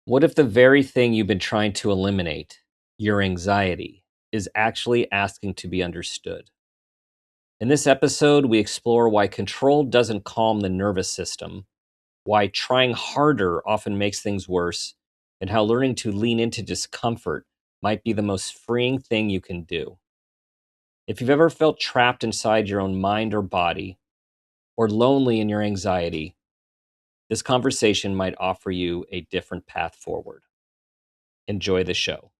What if the very thing you've been trying to eliminate, your anxiety, is actually asking to be understood? In this episode, we explore why control doesn't calm the nervous system, why trying harder often makes things worse, and how learning to lean into discomfort might be the most freeing thing you can do. If you've ever felt trapped inside your own mind or body, or lonely in your anxiety, this conversation might offer you a different path forward. Enjoy the show.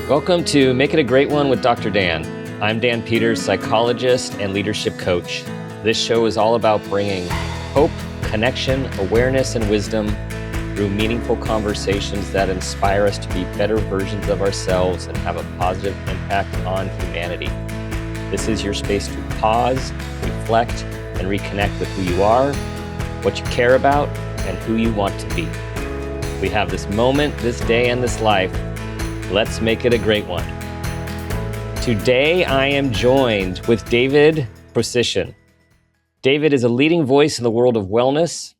Welcome to Make It a Great One with Dr. Dan. I'm Dan Peters, psychologist and leadership coach. This show is all about bringing hope, connection, awareness, and wisdom through meaningful conversations that inspire us to be better versions of ourselves and have a positive impact on humanity. This is your space to pause, reflect, and reconnect with who you are, what you care about, and who you want to be. We have this moment, this day, and this life. Let's make it a great one. Today, I am joined with David Procyshyn. David is a leading voice in the world of wellness,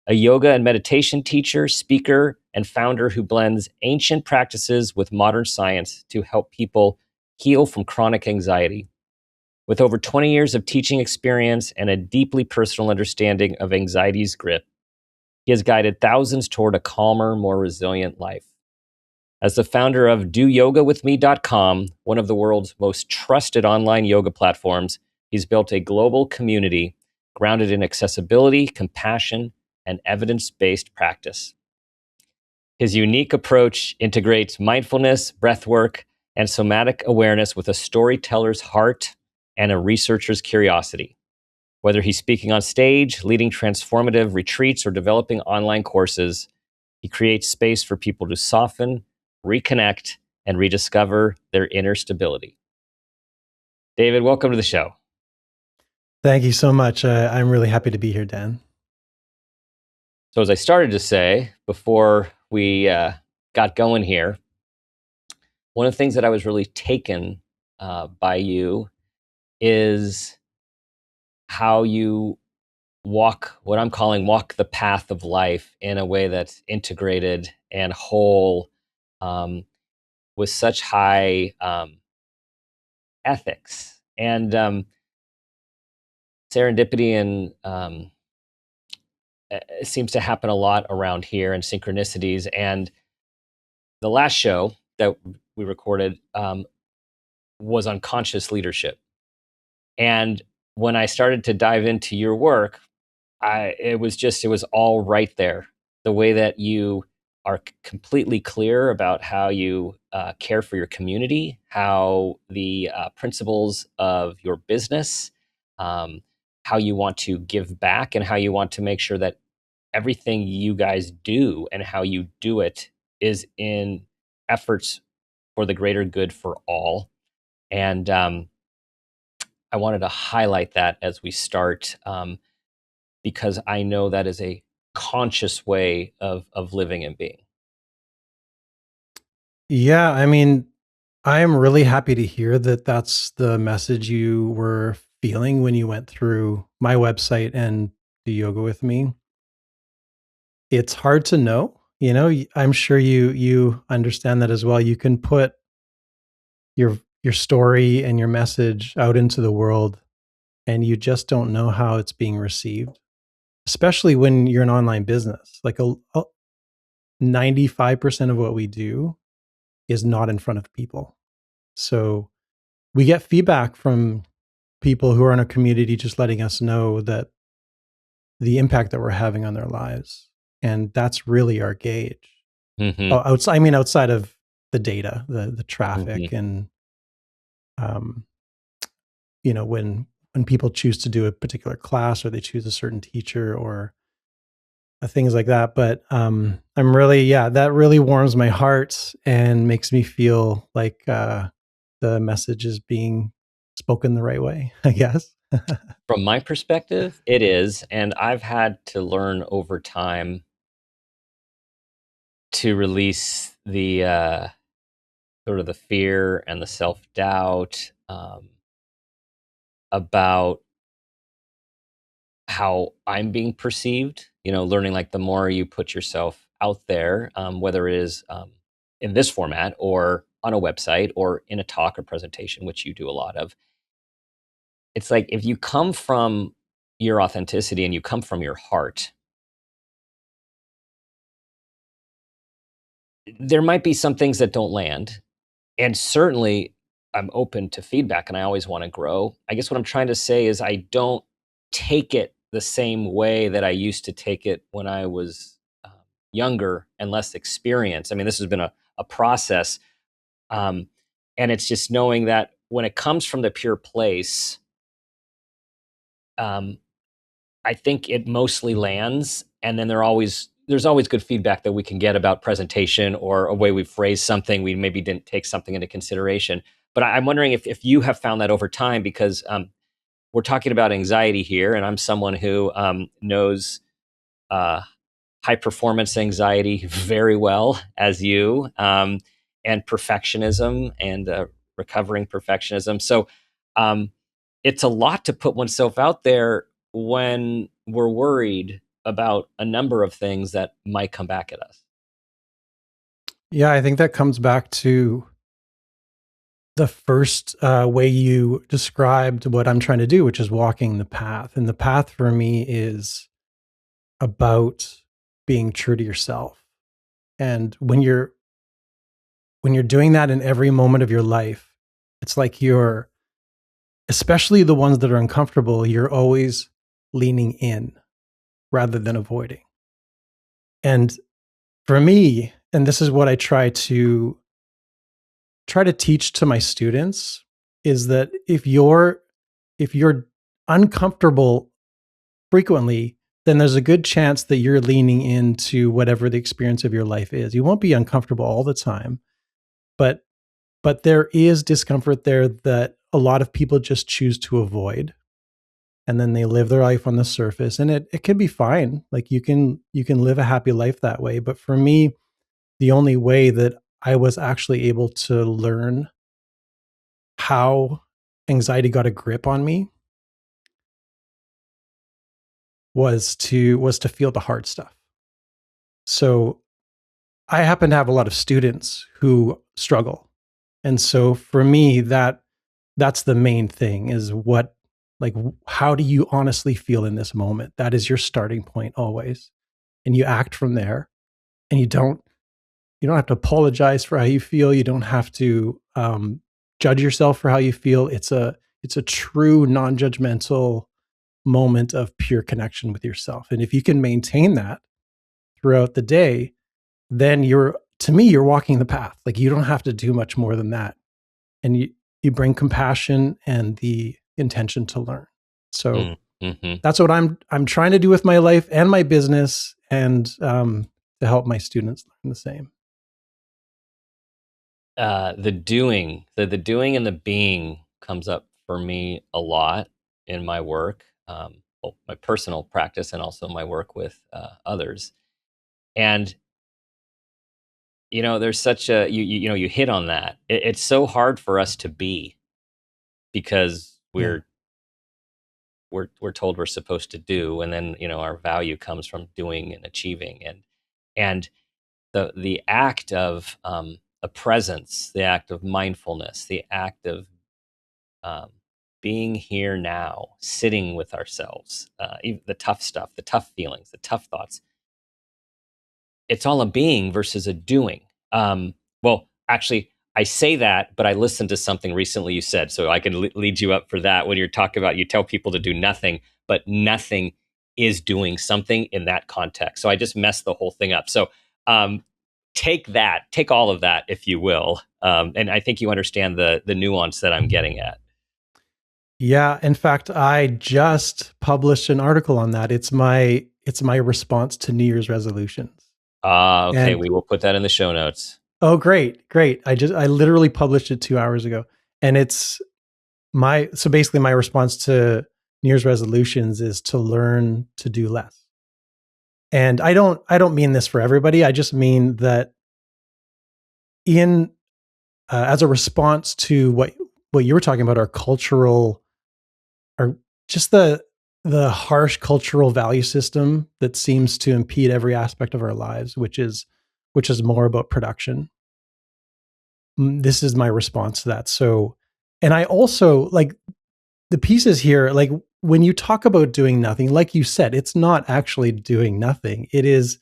a yoga and meditation teacher, speaker, and founder who blends ancient practices with modern science to help people heal from chronic anxiety. With over 20 years of teaching experience and a deeply personal understanding of anxiety's grip, he has guided thousands toward a calmer, more resilient life. As the founder of DoYogaWithMe.com, one of the world's most trusted online yoga platforms, he's built a global community grounded in accessibility, compassion, and evidence-based practice. His unique approach integrates mindfulness, breathwork, and somatic awareness with a storyteller's heart and a researcher's curiosity. Whether he's speaking on stage, leading transformative retreats, or developing online courses, he creates space for people to soften, reconnect, and rediscover their inner stability. David, welcome to the show. Thank you so much. I'm really happy to be here, Dan. So as I started to say before we got going here, one of the things that I was really taken by you is how you what I'm calling walk the path of life in a way that's integrated and whole, with such high ethics and serendipity, and it seems to happen a lot around here, and synchronicities. And the last show that we recorded was on conscious leadership. And when I started to dive into your work, it was all right there. The way that you are completely clear about how you care for your community, how the principles of your business, how you want to give back, and how you want to make sure that everything you guys do and how you do it is in efforts for the greater good for all. And I wanted to highlight that as we start, because I know that is a conscious way of living and being. Yeah, I mean, I am really happy to hear that that's the message you were feeling when you went through my website and do yoga with me. It's hard to know, I'm sure you understand that as well. You can put your story and your message out into the world and you just don't know how it's being received, especially when you're an online business. Like 95% of what we do is not in front of people. So we get feedback from people who are in a community just letting us know that the impact that we're having on their lives. And that's really our gauge. Mm-hmm. Outside of the data, the traffic, Mm-hmm. and when people choose to do a particular class or they choose a certain teacher or things like that. But that really warms my heart and makes me feel like the message is being spoken the right way, I guess. From my perspective, it is. And I've had to learn over time to release the sort of the fear and the self-doubt, about how I'm being perceived, learning like the more you put yourself out there, whether it is in this format or on a website or in a talk or presentation, which you do a lot of, it's like if you come from your authenticity and you come from your heart, there might be some things that don't land. And certainly I'm open to feedback and I always want to grow. I guess what I'm trying to say is I don't take it the same way that I used to take it when I was younger and less experienced. I mean, this has been a process. Um, and it's just knowing that when it comes from the pure place, um, I think it mostly lands. And then there's always good feedback that we can get about presentation or a way we phrase something. We maybe didn't take something into consideration. But I'm wondering if you have found that over time, because we're talking about anxiety here, and I'm someone who knows uh, high performance anxiety very well, as you, and perfectionism and recovering perfectionism. So um, it's a lot to put oneself out there when we're worried about a number of things that might come back at us. Yeah, I think that comes back to the first way you described what I'm trying to do, which is walking the path. And the path for me is about being true to yourself. And when you're doing that in every moment of your life, it's like you're, especially the ones that are uncomfortable, you're always leaning in rather than avoiding. And for me, and this is what I try to teach to my students, is that if you're uncomfortable frequently, then there's a good chance that you're leaning into whatever the experience of your life is. You won't be uncomfortable all the time, but there is discomfort there that a lot of people just choose to avoid, and then they live their life on the surface, and it can be fine. Like you can live a happy life that way. But for me, the only way that I was actually able to learn how anxiety got a grip on me was to feel the hard stuff. So I happen to have a lot of students who struggle. And so for me, that's the main thing, is how do you honestly feel in this moment? That is your starting point always. And you act from there, and you don't have to apologize for how you feel. You don't have to judge yourself for how you feel. It's a true non-judgmental moment of pure connection with yourself. And if you can maintain that throughout the day, then to me, you're walking the path. Like, you don't have to do much more than that. And you bring compassion and the intention to learn. So Mm-hmm. that's what I'm trying to do with my life and my business, and to help my students learn the same. The doing and the being comes up for me a lot in my work, my personal practice, and also my work with others. And there's such a you hit on that. It's so hard for us to be, because Yeah. we're told we're supposed to do, and then our value comes from doing and achieving, and the act of a presence, the act of mindfulness, the act of um, being here now, sitting with ourselves, even the tough stuff, the tough feelings, the tough thoughts. It's all a being versus a doing. Well, actually, I say that, but I listened to something recently you said, so I can lead you up for that. When you're talking about, you tell people to do nothing, but nothing is doing something in that context. So I just messed the whole thing up. So um, take all of that, if you will, and I think you understand the nuance that I'm getting at. Yeah, in fact, I just published an article on that. It's my response to New Year's resolutions. Okay, And we will put that in the show notes. oh, great, great. I literally published it 2 hours ago. And so basically my response to New Year's resolutions is to learn to do less. And I don't mean this for everybody. I just mean that in as a response to what you were talking about, our cultural are just the harsh cultural value system that seems to impede every aspect of our lives, which is more about production. This is my response to that. So, and I also like the pieces here, like when you talk about doing nothing, like you said, it's not actually doing nothing. It is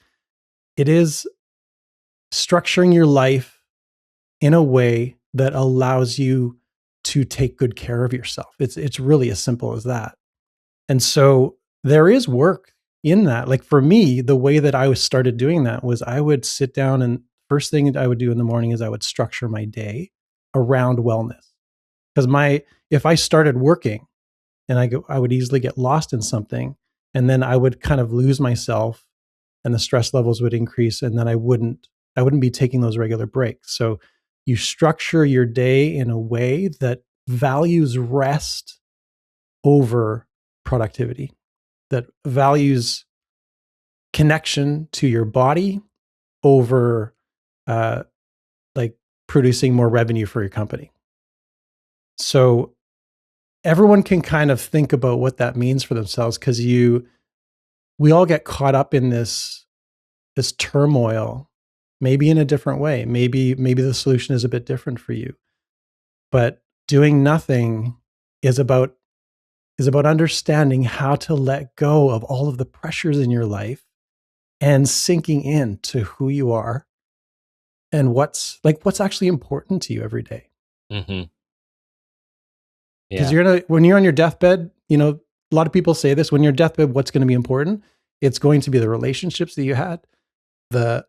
structuring your life in a way that allows you to take good care of yourself. It's really as simple as that. And so there is work in that. Like for me, the way that I was started doing that was I would sit down, and first thing I would do in the morning is I would structure my day around wellness. Because my if I started working and I would easily get lost in something, and then I would kind of lose myself and the stress levels would increase, and then I wouldn't be taking those regular breaks. So you structure your day in a way that values rest over productivity, that values connection to your body over uh, like producing more revenue for your company. So everyone can kind of think about what that means for themselves, because we all get caught up in this turmoil, maybe in a different way. Maybe the solution is a bit different for you. But doing nothing is about understanding how to let go of all of the pressures in your life and sinking in to who you are and what's actually important to you every day. Mm-hmm. Because Yeah. when you're on your deathbed, a lot of people say this, when you're deathbed, what's going to be important? It's going to be the relationships that you had, the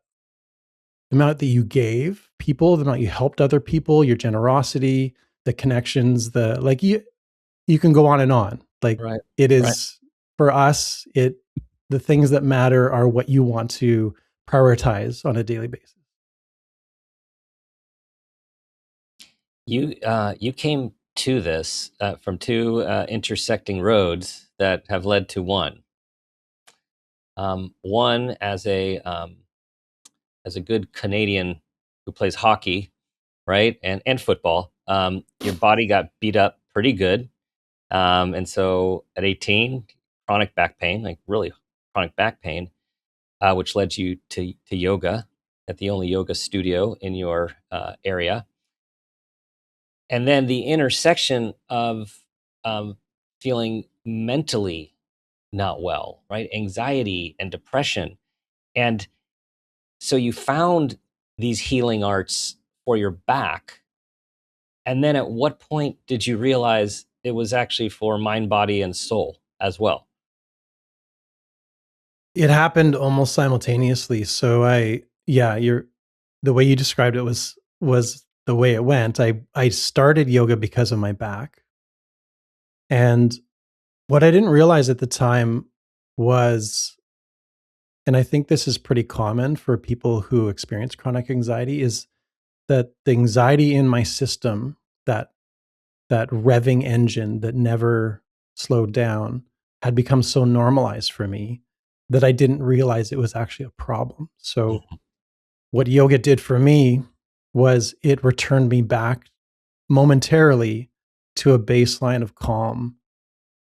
amount that you gave people, the amount you helped other people, your generosity, the connections, you can go on and on. Like Right. it Right. is for us, the things that matter are what you want to prioritize on a daily basis. You came to this from two intersecting roads that have led to one. One as a good Canadian who plays hockey, right, and football. Your body got beat up pretty good, and so at 18, chronic back pain, like really chronic back pain, which led you to yoga at the only yoga studio in your area. And then the intersection of feeling mentally not well, right? Anxiety and depression. And so you found these healing arts for your back. And then at what point did you realize it was actually for mind, body, and soul as well? It happened almost simultaneously. So the way you described it was the way it went. I started yoga because of my back. And what I didn't realize at the time was, and I think this is pretty common for people who experience chronic anxiety, is that the anxiety in my system, that that revving engine that never slowed down, had become so normalized for me that I didn't realize it was actually a problem. So Mhm. what yoga did for me was it returned me back momentarily to a baseline of calm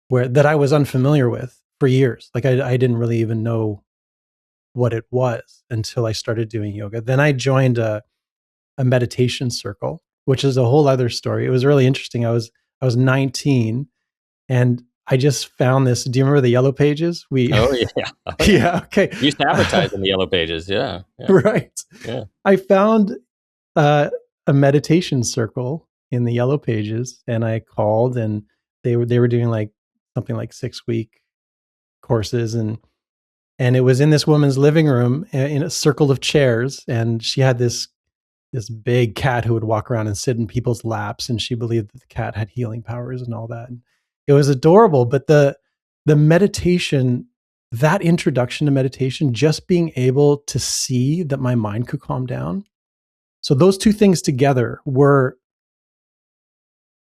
where that I was unfamiliar with for years. Like I didn't really even know what it was until I started doing yoga. Then I joined a meditation circle, which is a whole other story. It was really interesting. I was 19 and I just found this. Do you remember the yellow pages? Oh yeah, oh yeah. Yeah, okay. You used to advertise in the yellow pages. Yeah, yeah, Right. yeah. I found uh, a meditation circle in the yellow pages, and I called, and they were doing like something like 6-week courses, and it was in this woman's living room in a circle of chairs, and she had this big cat who would walk around and sit in people's laps, and she believed that the cat had healing powers and all that. And it was adorable, but the meditation, that introduction to meditation, just being able to see that my mind could calm down. So those two things together were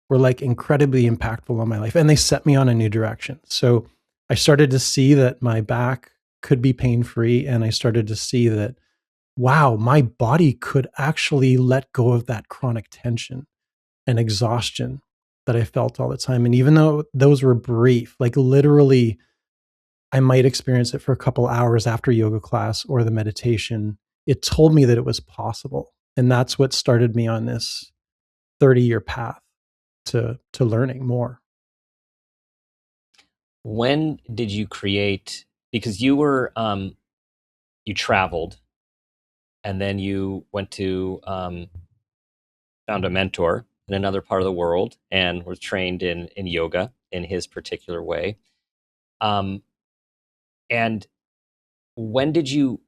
like incredibly impactful on my life, and they set me on a new direction. So I started to see that my back could be pain free, and I started to see that, wow, my body could actually let go of that chronic tension and exhaustion. that I felt all the time. And even though those were brief, like literally, I might experience it for a couple hours after yoga class or the meditation, it told me that it was possible. And that's what started me on this 30-year path to learning more. When did you create, because you were, you traveled and then you went to, found a mentor in another part of the world and was trained in yoga in his particular way. Um, and when did you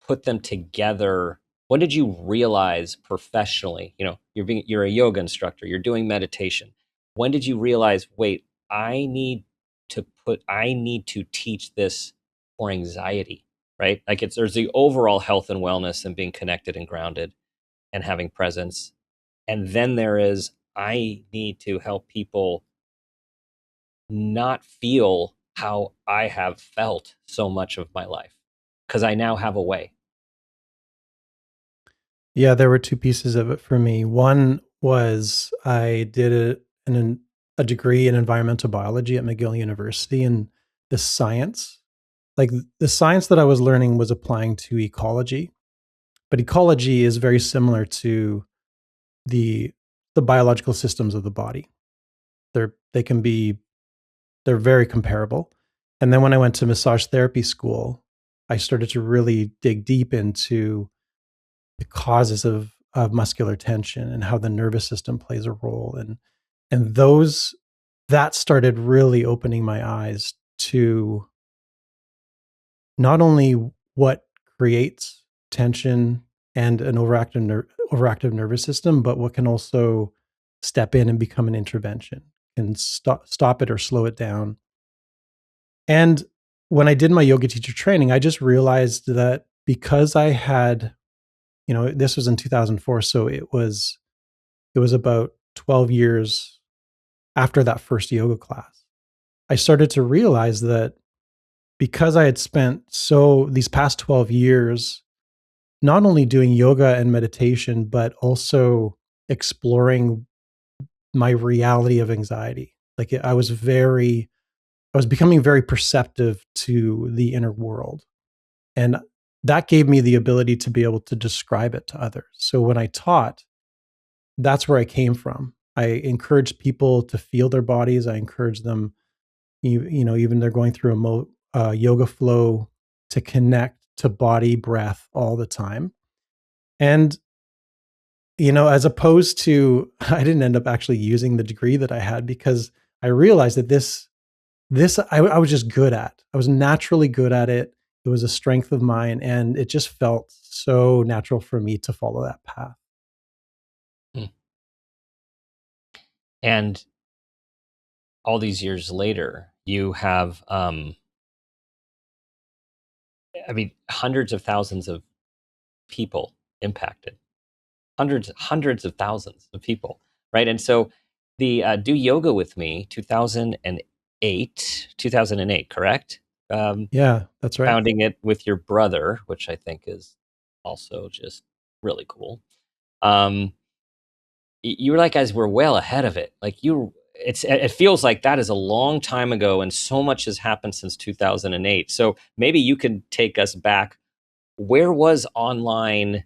put them together? When did you realize professionally, you're a yoga instructor, you're doing meditation. When did you realize, wait, I need to teach this for anxiety, right? Like there's the overall health and wellness and being connected and grounded and having presence. And then there is, I need to help people not feel how I have felt so much of my life because I now have a way. Yeah, there were two pieces of it for me. One was I did a degree in environmental biology at McGill University, and the science, like the science that I was learning was applying to ecology, but ecology is very similar to the the biological systems of the body. They can be they're very comparable. And then when I went to massage therapy school, I started to really dig deep into the causes of muscular tension and how the nervous system plays a role, and those that started really opening my eyes to not only what creates tension and an overactive nervous system, but what can also step in and become an intervention and stop it or slow it down. And when I did my yoga teacher training, I just realized that because I had, this was in 2004, so it was about 12 years after that first yoga class. I started to realize that because I had spent these past 12 years not only doing yoga and meditation, but also exploring my reality of anxiety. Like I was becoming very perceptive to the inner world. And that gave me the ability to be able to describe it to others. So when I taught, that's where I came from. I encouraged people to feel their bodies. I encouraged them, even they're going through yoga flow, to connect to body, breath all the time. And, as opposed to, I didn't end up actually using the degree that I had because I realized that I was just good at. I was naturally good at it. It was a strength of mine, and it just felt so natural for me to follow that path. Hmm. And all these years later, you have, hundreds of thousands of people impacted, hundreds of thousands of people, right? And so the Do Yoga With Me, 2008, correct? Um, Yeah, that's right. Founding it with your brother, which I think is also just really cool. Um, you guys were well ahead of it. Like it feels like that is a long time ago, and so much has happened since 2008. So maybe you could take us back. Where was online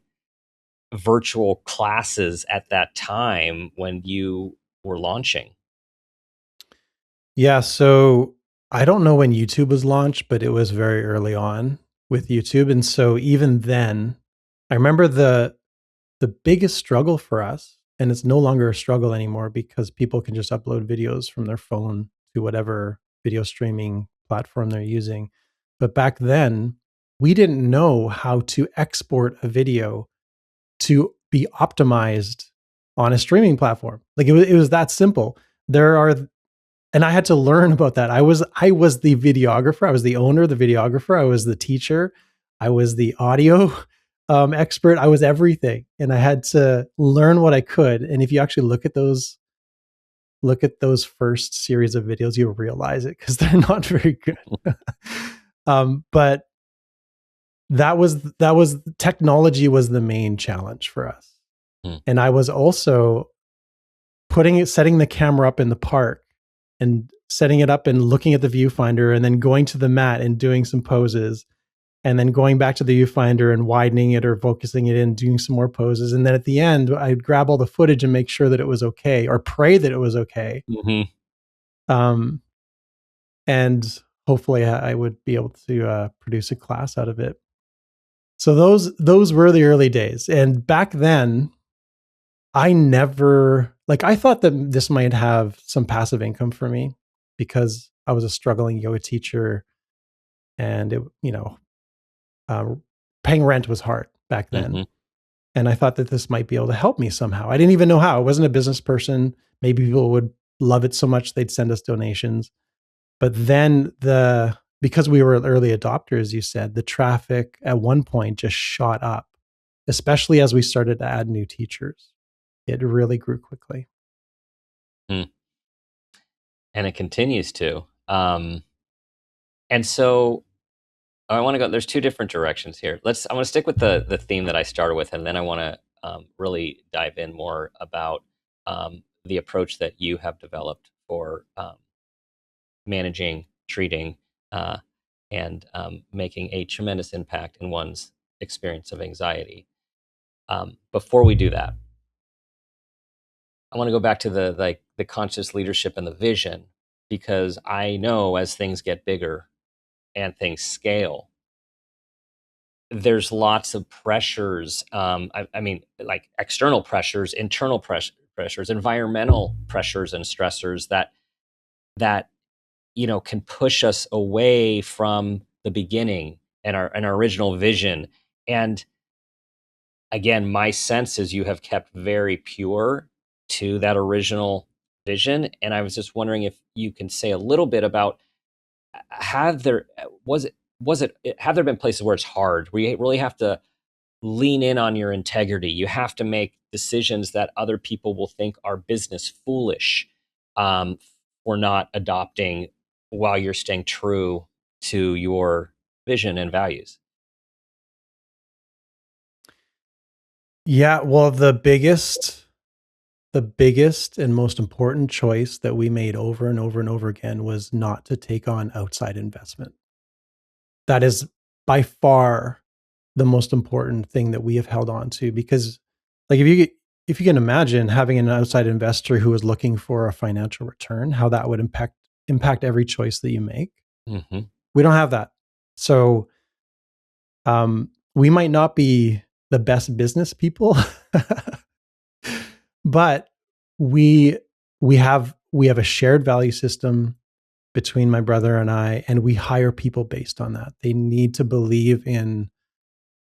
virtual classes at that time when you were launching? Yeah, so I don't know when YouTube was launched, but it was very early on with YouTube, and so even then, I remember the biggest struggle for us, and it's no longer a struggle anymore because people can just upload videos from their phone to whatever video streaming platform they're using. But back then, we didn't know how to export a video to be optimized on a streaming platform. Like it was that simple. There are and I had to learn about that. I was the videographer. I was the owner, the videographer. I was the teacher. I was the audio expert. I was everything, and I had to learn what I could. And if you actually look at those first series of videos, you'll realize it because they're not very good. But that was technology was the main challenge for us, Hmm. and I was also setting the camera up in the park and setting it up and looking at the viewfinder and then going to the mat and doing some poses and then going back to the viewfinder and widening it or focusing it in, doing some more poses. And then at the end, I'd grab all the footage and make sure that it was okay or pray that it was okay. Um, and hopefully I would be able to produce a class out of it. So those were the early days. And back then, I never, like, I thought that this might have some passive income for me because I was a struggling yoga teacher and it, uh, paying rent was hard back then. And I thought that this might be able to help me somehow. I didn't even know how. I wasn't a business person. Maybe people would love it so much they'd send us donations. But then because we were early adopters, you said, the traffic at one point just shot up, especially as we started to add new teachers. It really grew quickly. And it continues to. And so I want to go, there's two different directions here. I want to stick with the theme that I started with, and then I want to really dive in more about the approach that you have developed for managing, treating, and making a tremendous impact in one's experience of anxiety. Before we do that, I want to go back to the conscious leadership and the vision, because I know as things get bigger and things scale, there's lots of pressures. I mean, like external pressures, internal pressures, environmental pressures and stressors that can push us away from the beginning and our original vision. And again, my sense is you have kept very pure to that original vision. And I was just wondering if you can say a little bit about, have there been places where it's hard, where you really have to lean in on your integrity? You have to make decisions that other people will think are business foolish, for not adopting, while you're staying true to your vision and values. Yeah, well, the biggest and most important choice that we made over and over and over again was not to take on outside investment. That is by far the most important thing that we have held on to, because like if you can imagine having an outside investor who is looking for a financial return, how that would impact every choice that you make. We don't have that. So we might not be the best business people, but we have a shared value system between my brother and I, and we hire people based on that. They need to believe in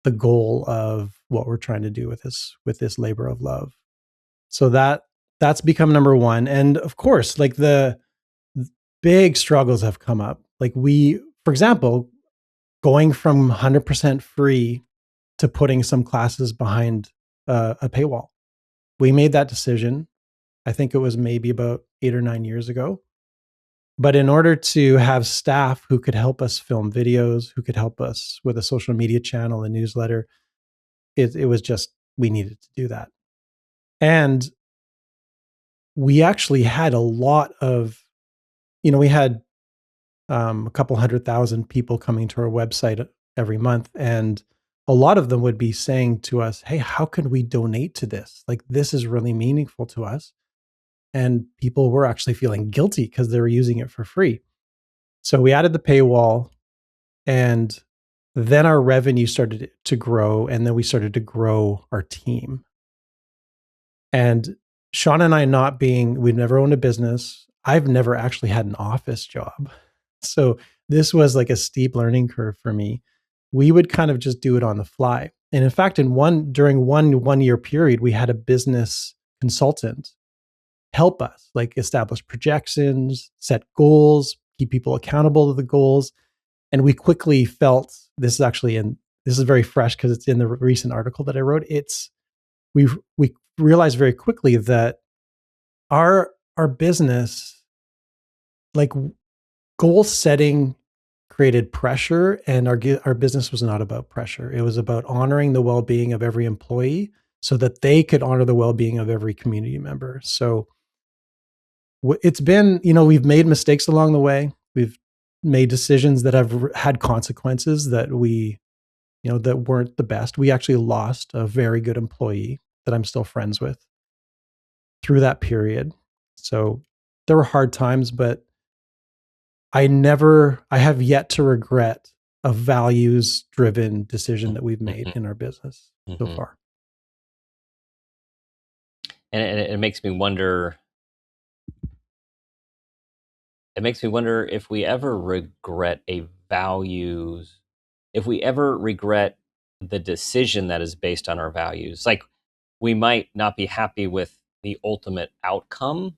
the goal of what we're trying to do with this labor of love. So that's become number one. And of course, like the big struggles have come up. Like for example, going from 100% free to putting some classes behind a paywall. We made that decision. I think it was maybe about 8 or 9 years ago. But in order to have staff who could help us film videos, who could help us with a social media channel, a newsletter, it was just, we needed to do that. And we actually had a lot of, we had a couple 100,000 people coming to our website every month. And a lot of them would be saying to us, hey, how can we donate to this? Like, this is really meaningful to us. And people were actually feeling guilty because they were using it for free. So we added the paywall, and then our revenue started to grow. And then we started to grow our team. And Sean and I, we've never owned a business. I've never actually had an office job. So this was like a steep learning curve for me. We would kind of just do it on the fly. And in fact, during one year period, we had a business consultant help us like establish projections, set goals, keep people accountable to the goals. And we quickly felt, this is very fresh because it's in the recent article that I wrote. We realized very quickly that our business, like, goal setting created pressure, and our business was not about pressure. It was about honoring the well-being of every employee so that they could honor the well-being of every community member. So it's been, we've made mistakes along the way. We've made decisions that have had consequences that that weren't the best. We actually lost a very good employee that I'm still friends with through that period. So there were hard times, but I have yet to regret a values driven decision that we've made in our business so far. And it makes me wonder. It makes me wonder if we ever regret if we ever regret the decision that is based on our values. Like, we might not be happy with the ultimate outcome,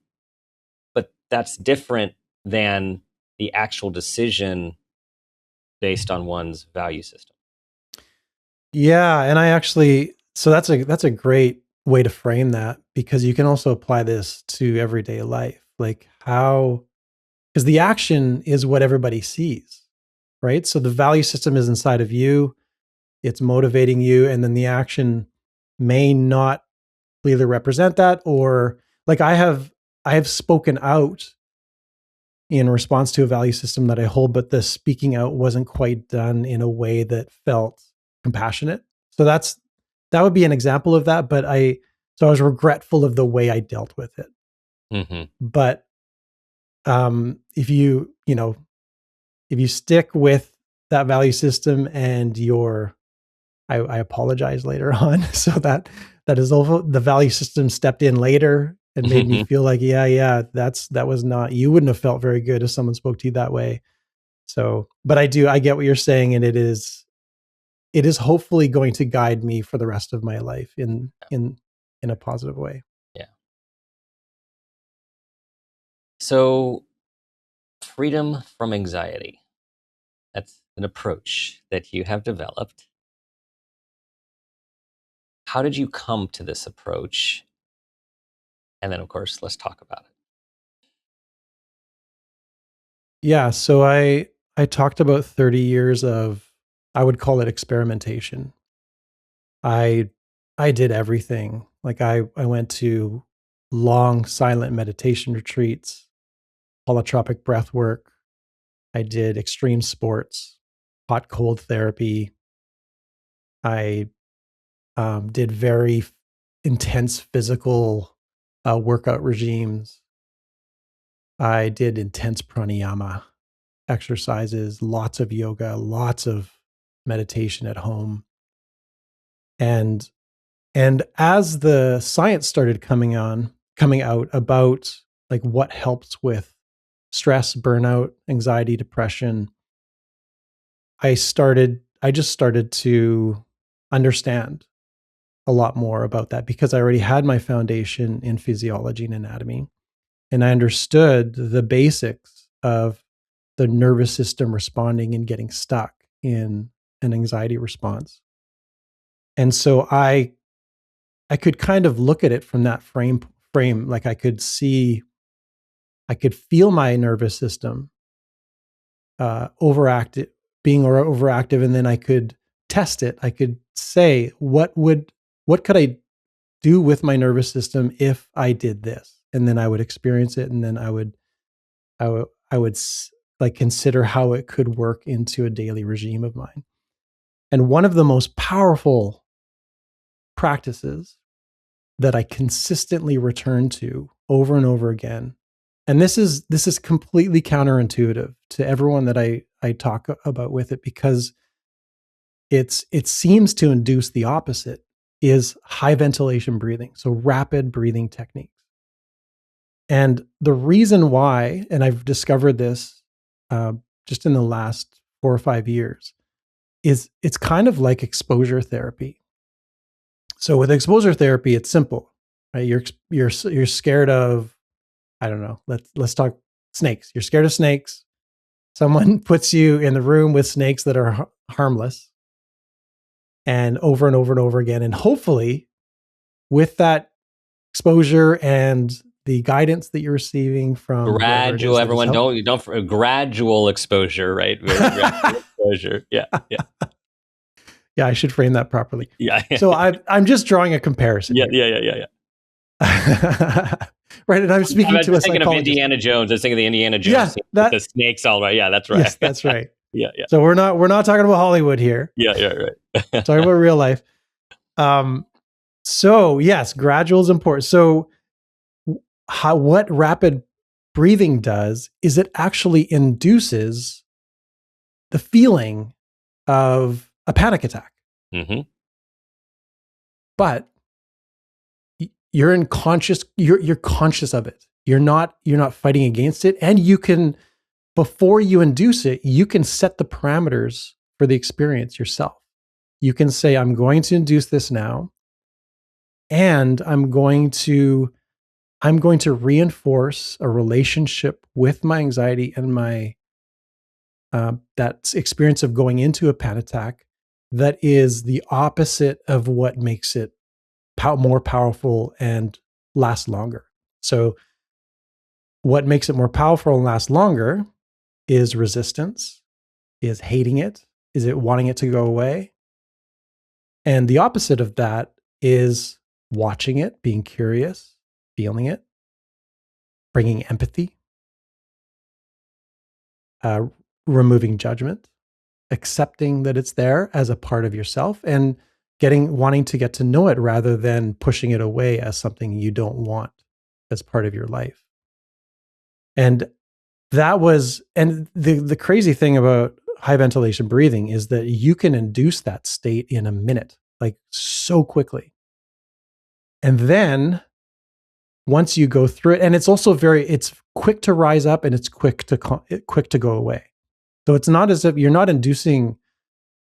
but that's different than the actual decision based on one's value system. Yeah, and so that's a great way to frame that, because you can also apply this to everyday life. Like, because the action is what everybody sees, right? So the value system is inside of you, it's motivating you, and then the action may not clearly represent that. Or like I have spoken out in response to a value system that I hold, but the speaking out wasn't quite done in a way that felt compassionate. So that would be an example of that. But I was regretful of the way I dealt with it. But if you stick with that value system and I apologize later on. So that is also the value system stepped in later and made me feel like, that was not, you wouldn't have felt very good if someone spoke to you that way. So, but I get what you're saying. And it is hopefully going to guide me for the rest of my life in a positive way. Yeah. So, freedom from anxiety. That's an approach that you have developed. How did you come to this approach? And then, of course, let's talk about it. Yeah. So I talked about 30 years of, I would call it experimentation. I did everything. Like I went to long silent meditation retreats, holotropic breath work. I did extreme sports, hot cold therapy. I did very intense physical workout regimes. I did intense pranayama exercises, lots of yoga, lots of meditation at home. And as the science started coming out about like what helps with stress, burnout, anxiety, depression, I just started to understand a lot more about that, because I already had my foundation in physiology and anatomy. And I understood the basics of the nervous system responding and getting stuck in an anxiety response. And so I could kind of look at it from that frame. Like I could feel my nervous system overactive, and then I could test it. I could say, what could I do with my nervous system if I did this? And then I would experience it, and then I would like consider how it could work into a daily regime of mine. And one of the most powerful practices that I consistently return to over and over again, and this is completely counterintuitive to everyone that I talk about with it, because it seems to induce the opposite, is high ventilation breathing. So rapid breathing techniques. And the reason why, and I've discovered this just in the last 4 or 5 years, is it's kind of like exposure therapy. So with exposure therapy, it's simple, right? You're scared of, I don't know. Let's talk snakes. You're scared of snakes. Someone puts you in the room with snakes that are harmless, and over and over and over again, and hopefully, with that exposure and the guidance that you're receiving from gradual, everyone don't gradual exposure, right? Gradual exposure. Yeah. Yeah, I should frame that properly. Yeah. So I'm just drawing a comparison. Yeah. right? And I'm I speaking was to a just thinking of psychologist. Indiana Jones. I was thinking of the Indiana Jones Yeah, scene with the that snakes all right. Yeah, that's right. yes, that's right. Yeah, yeah. So we're not talking about Hollywood here. Yeah, yeah, right. Talking about real life. So yes, gradual is important. So what rapid breathing does is it actually induces the feeling of a panic attack. Mm-hmm. But you're conscious of it. You're not fighting against it. And you can, before you induce it, you can set the parameters for the experience yourself. You can say, I'm going to induce this now, and I'm going to reinforce a relationship with my anxiety and my that experience of going into a panic attack that is the opposite of what makes it more powerful and last longer. So what makes it more powerful and last longer is resistance, is hating it, is it wanting it to go away. And the opposite of that is watching it, being curious, feeling it, bringing empathy, uh, removing judgment, accepting that it's there as a part of yourself, and wanting to get to know it rather than pushing it away as something you don't want as part of your life. And the crazy thing about high ventilation breathing is that you can induce that state in a minute, like so quickly. And then once you go through it, and it's also it's quick to rise up and it's quick to go away. So it's not as if you're not inducing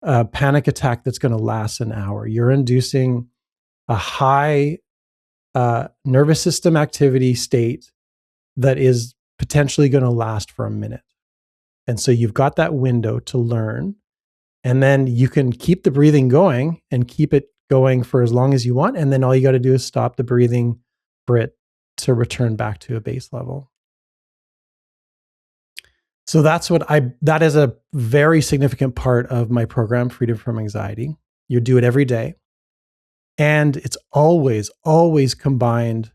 a panic attack that's going to last an hour. You're inducing a high nervous system activity state that is potentially going to last for a minute. And so you've got that window to learn. And then you can keep the breathing going and keep it going for as long as you want. And then all you got to do is stop the breathing for it to return back to a base level. So that is a very significant part of my program, Freedom from Anxiety. You do it every day. And it's always, always combined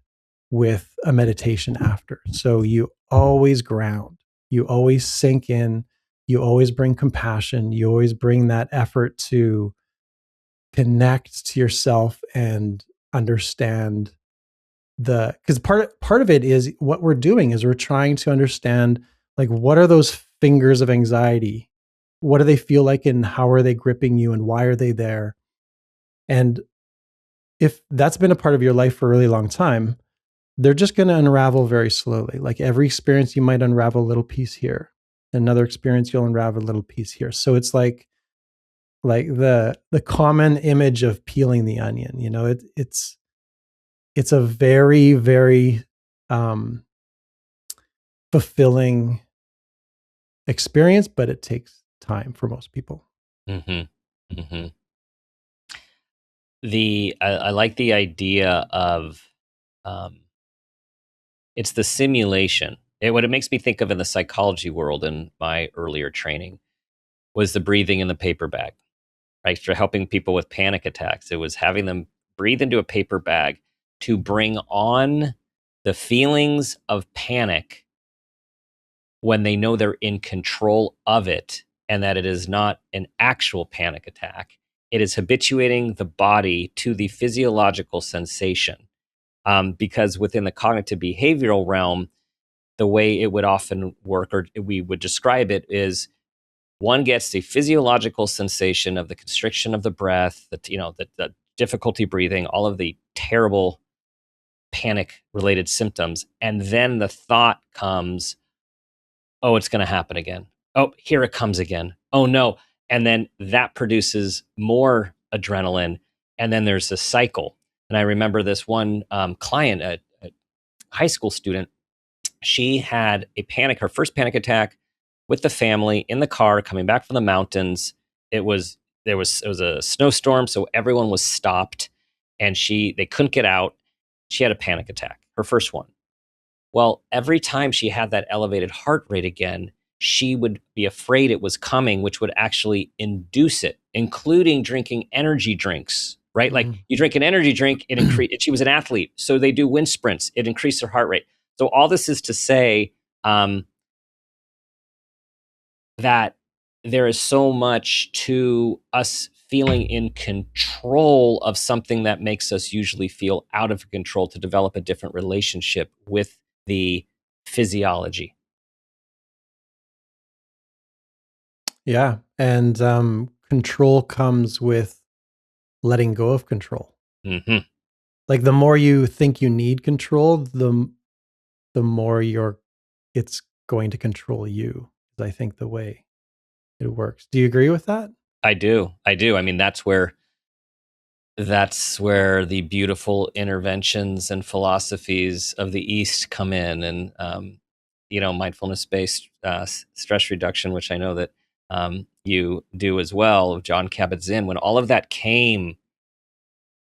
with a meditation after. So you always ground, you always sink in, you always bring compassion, you always bring that effort to connect to yourself and understand because part of it is what we're doing is we're trying to understand, like, what are those fingers of anxiety? What do they feel like and how are they gripping you and why are they there? And if that's been a part of your life for a really long time, they're just going to unravel very slowly. Like every experience, you might unravel a little piece here. Another experience, you'll unravel a little piece here. So it's like the common image of peeling the onion. You know, it's a very, very fulfilling experience, but it takes time for most people. Mm-hmm. Mm-hmm. I like the idea of it's the simulation. What it makes me think of in the psychology world in my earlier training was the breathing in the paper bag, right? For helping people with panic attacks, it was having them breathe into a paper bag to bring on the feelings of panic when they know they're in control of it and that it is not an actual panic attack. It is habituating the body to the physiological sensation. Because within the cognitive behavioral realm, the way it would often work, or we would describe it, is one gets the physiological sensation of the constriction of the breath, the difficulty breathing, all of the terrible panic-related symptoms, and then the thought comes, "Oh, it's going to happen again. Oh, here it comes again. Oh no!" And then that produces more adrenaline, and then there's a cycle. And I remember this one client, a high school student. She had her first panic attack with the family in the car coming back from the mountains. It was a snowstorm, so everyone was stopped, and they couldn't get out. She had a panic attack, her first one. Well, every time she had that elevated heart rate again, she would be afraid it was coming, which would actually induce it, including drinking energy drinks right? Like Mm. you drink an energy drink, it increase. She was an athlete, so they do wind sprints. It increased her heart rate. So all this is to say that there is so much to us feeling in control of something that makes us usually feel out of control to develop a different relationship with the physiology. Yeah. And control comes with letting go of control. Hmm. Like the more you think you need control, the more it's going to control you. Is I think the way it works. Do you agree with that? I do. I do. I mean, that's where the beautiful interventions and philosophies of the East come in, and mindfulness-based stress reduction, which I know that you do as well, John Kabat-Zinn. When all of that came,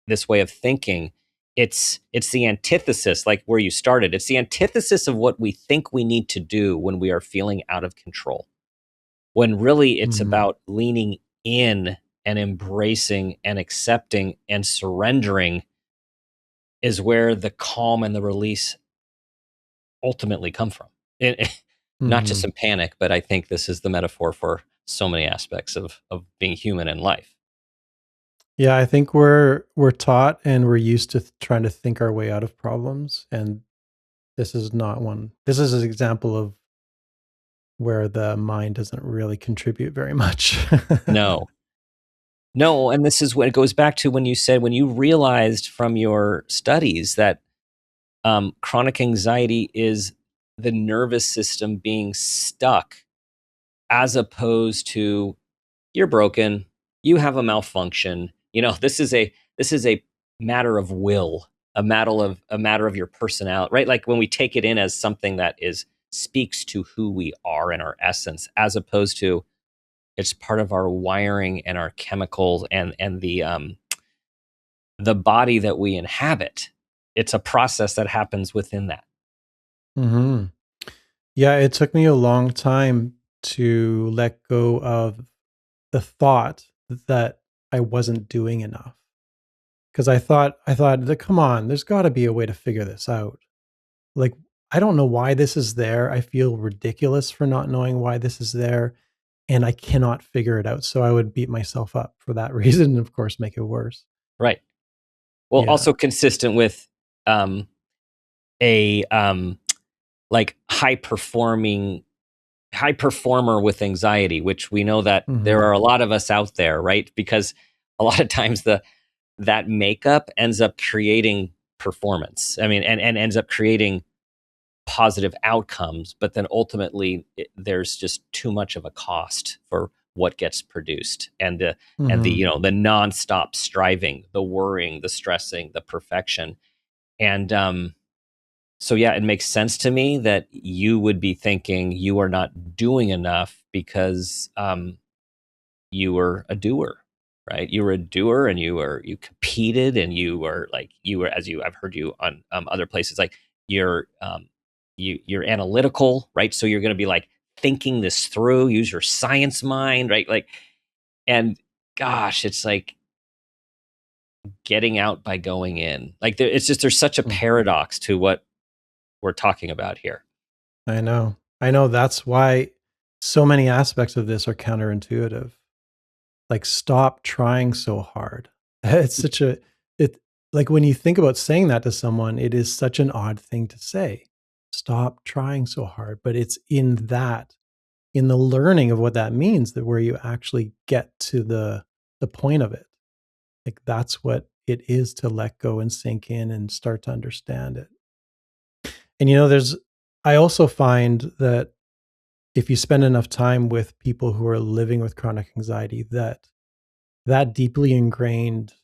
this way of thinking, it's the antithesis, like where you started. It's the antithesis of what we think we need to do when we are feeling out of control. When really it's Mhm. about leaning in and embracing and accepting and surrendering is where the calm and the release ultimately come from. Not just Mhm. in panic, but I think this is the metaphor for so many aspects of being human in life. Yeah, I think we're taught and we're used to trying to think our way out of problems, and this is not one. This is an example of where the mind doesn't really contribute very much. No, no, and this is what it goes back to when you said, when you realized from your studies that chronic anxiety is the nervous system being stuck, as opposed to you're broken, you have a malfunction. This is a matter of will, a matter of your personality, right? Like when we take it in as something that is speaks to who we are and our essence, as opposed to it's part of our wiring and our chemicals and the body that we inhabit. It's a process that happens within that. Mhm. Yeah, it took me a long time to let go of the thought that I wasn't doing enough. Because I thought that, "Come on, there's gotta be a way to figure this out." Like, I don't know why this is there. I feel ridiculous for not knowing why this is there, and I cannot figure it out. So I would beat myself up for that reason and, of course, make it worse. Right. Well, Yeah. also consistent with um, a like high performer with anxiety, which we know that there are Mhm. a lot of us out there, right? Because a lot of times that makeup ends up creating performance. I mean, and ends up creating positive outcomes, but then ultimately there's just too much of a cost for what gets produced, and the Mhm. the nonstop striving, the worrying, the stressing, the perfection. And so yeah, it makes sense to me that you would be thinking you are not doing enough because you were a doer, right? You were a doer, and you competed, and you were, as I've heard you on other places, like you're you're analytical, right? So you're going to be like thinking this through, use your science mind, right? Like, and gosh, it's like getting out by going in. Like it's just there's such a Mhm. paradox to what we're talking about here. I know. I know that's why so many aspects of this are counterintuitive. Like, stop trying so hard. It's such a it like, when you think about saying that to someone, it is such an odd thing to say. "Stop trying so hard," but it's in the learning of what that means, that where you actually get to the point of it. Like, that's what it is to let go and sink in and start to understand it. And, there's I also find that if you spend enough time with people who are living with chronic anxiety, that deeply ingrained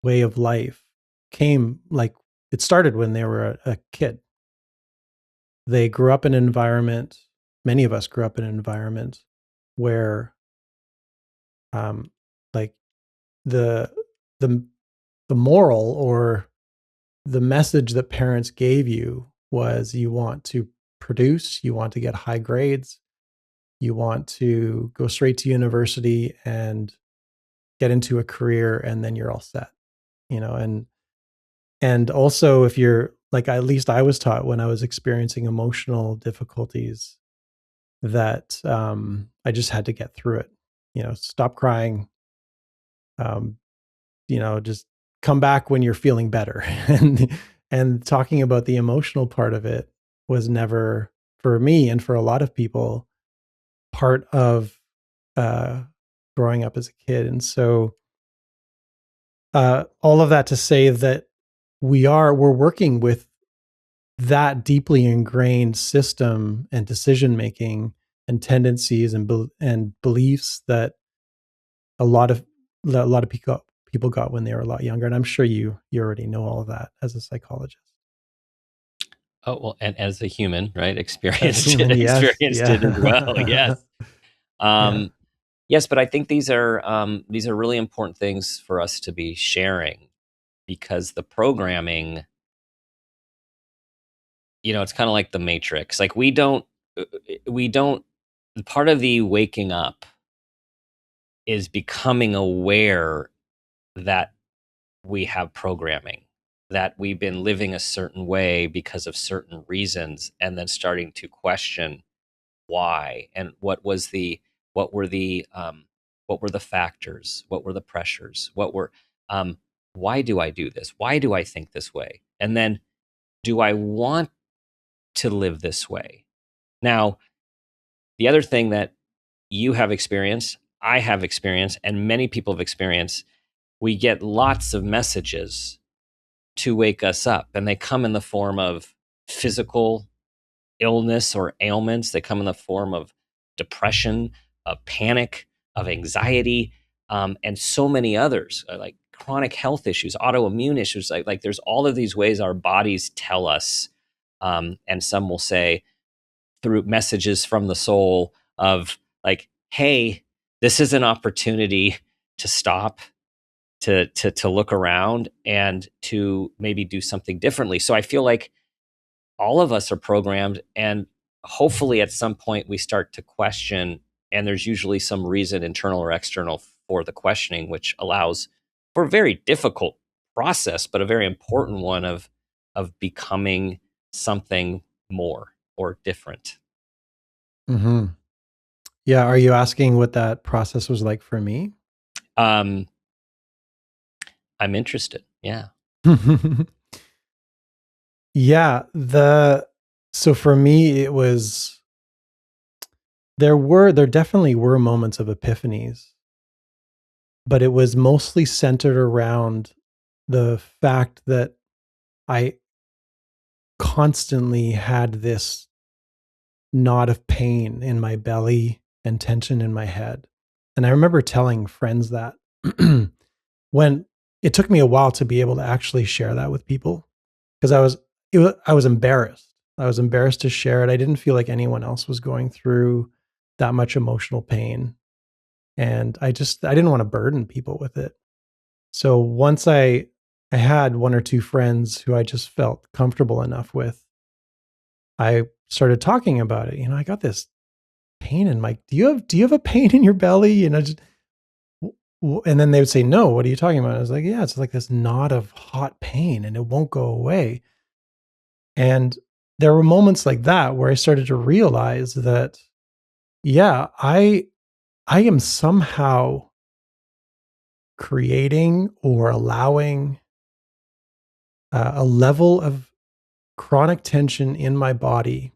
way of life came like it started when they were a kid. They grew up in an environment, many of us grew up in an environment where um like the the the moral or the message that parents gave you was you want to produce, you want to get high grades, you want to go straight to university and get into a career, and then you're all set. and also if you're like, at least I was taught when I was experiencing emotional difficulties that I just had to get through it. Stop crying, um, just come back when you're feeling better. And talking about the emotional part of it was never, for me and for a lot of people, part of uh, growing up as a kid. And so all of that to say that we're working with that deeply ingrained system and decision making and tendencies and beliefs that a lot of people got when they were a lot younger. And I'm sure you already know all of that as a psychologist. Oh, well, and as a human, right? As a Experienced human, yes. experienced it as well. Yeah. Yes. Yeah. Yes, but I think these are really important things for us to be sharing, because the programming, it's kind of like the Matrix. Like we don't part of the waking up is becoming aware that we have programming, that we've been living a certain way because of certain reasons, and then starting to question why, and what were the factors, what were the pressures, um, why do I do this, why do I think this way, and then do I want to live this way. Now, the other thing that you have experienced, I have experienced, and many people have experienced, we get lots of messages to wake us up, and they come in the form of physical illness or ailments. They come in the form of depression, of panic, of anxiety, and so many others, like chronic health issues, autoimmune issues. Like there's all of these ways our bodies tell us, and some will say through messages from the soul of like, "Hey, this is an opportunity to stop, to look around, and to maybe do something differently." So I feel like all of us are programmed, and hopefully at some point we start to question, and there's usually some reason, internal or external, for the questioning, which allows for a very difficult process, but a very important one of becoming something more or different. Hmm. Yeah. Are you asking what that process was like for me? um I'm interested. Yeah. Yeah. So for me, it was, there definitely were moments of epiphanies, but it was mostly centered around the fact that I constantly had this knot of pain in my belly and tension in my head. And I remember telling friends that when it took me a while to be able to actually share that with people, because I was embarrassed. I was embarrassed to share it. I didn't feel like anyone else was going through that much emotional pain. And I didn't want to burden people with it. So once I had one or two friends who I just felt comfortable enough with, I started talking about it. I got this pain in my, do you have a pain in your belly? And I just, and then they would say, no, what are you talking about? I was like, yeah, it's like this knot of hot pain and it won't go away. And there were moments like that where I started to realize that, yeah, I am somehow creating or allowing a level of chronic tension in my body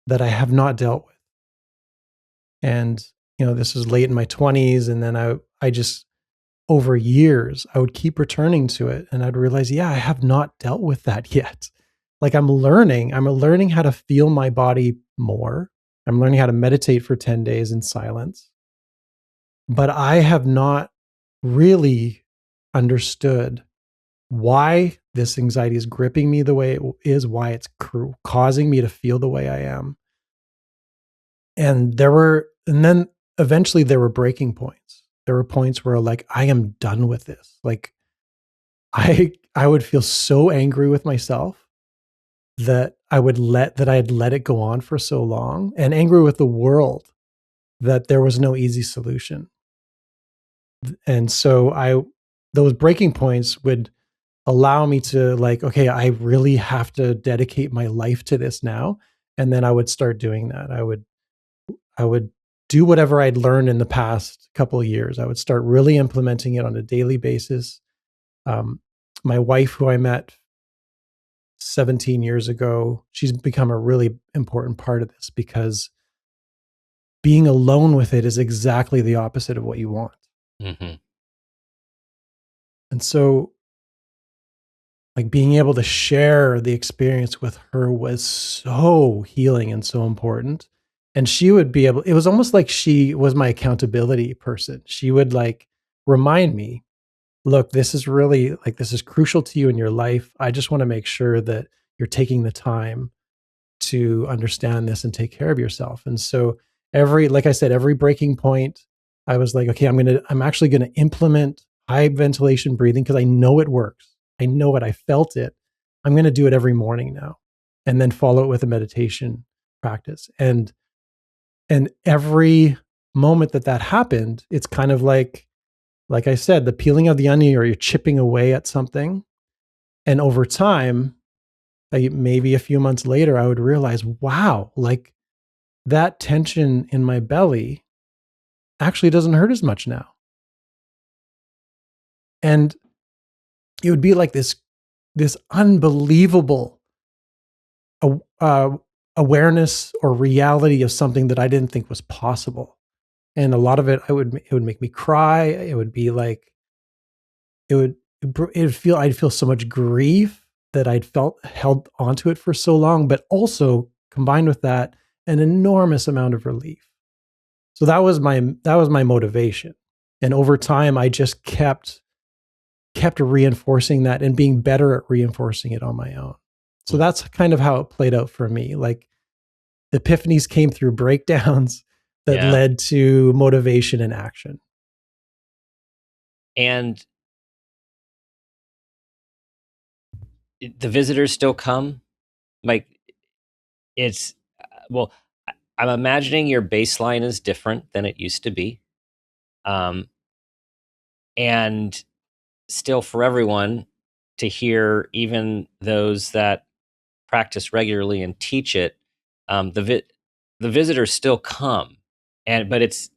that I have not dealt with. And, this was late in my 20s. And then I just, over years, I would keep returning to it and I'd realize, yeah, I have not dealt with that yet. Like I'm learning how to feel my body more. I'm learning how to meditate for 10 days in silence. But I have not really understood why this anxiety is gripping me the way it is, why it's causing me to feel the way I am. And then eventually there were breaking points. There were points where like, I am done with this. Like I would feel so angry with myself that I had let it go on for so long, and angry with the world that there was no easy solution. And so those breaking points would allow me to like, okay, I really have to dedicate my life to this now. And then I would start doing that. I would do whatever I'd learned in the past couple of years. I would start really implementing it on a daily basis. Um, my wife, who I met 17 years ago, she's become a really important part of this because being alone with it is exactly the opposite of what you want. Mm-hmm. And so, like, being able to share the experience with her was so healing and so important. And she would be able, it was almost like she was my accountability person. She would like remind me, look, this is really like, this is crucial to you in your life. I just want to make sure that you're taking the time to understand this and take care of yourself. And so like I said, every breaking point, I was like, okay, I'm actually going to implement high ventilation breathing because I know it works. I know it. I felt it. I'm going to do it every morning now, and then follow it with a meditation practice. And every moment that happened, it's kind of like I said, the peeling of the onion, or you're chipping away at something. And over time, maybe a few months later, I would realize, wow, like that tension in my belly actually doesn't hurt as much now. And it would be like this unbelievable uh, awareness or reality of something that I didn't think was possible. And a lot of it, it would make me cry. It would be like it would I'd feel so much grief that I'd felt held onto it for so long, but also combined with that, an enormous amount of relief. So that was my motivation. And over time, I just kept reinforcing that and being better at reinforcing it on my own. So that's kind of how it played out for me. Like the epiphanies came through breakdowns that Yeah. led to motivation and action. And the visitors still come? Like it's, well, I'm imagining your baseline is different than it used to be. And still for everyone to hear, even those that practice regularly and teach it, the visitors still come, but it's,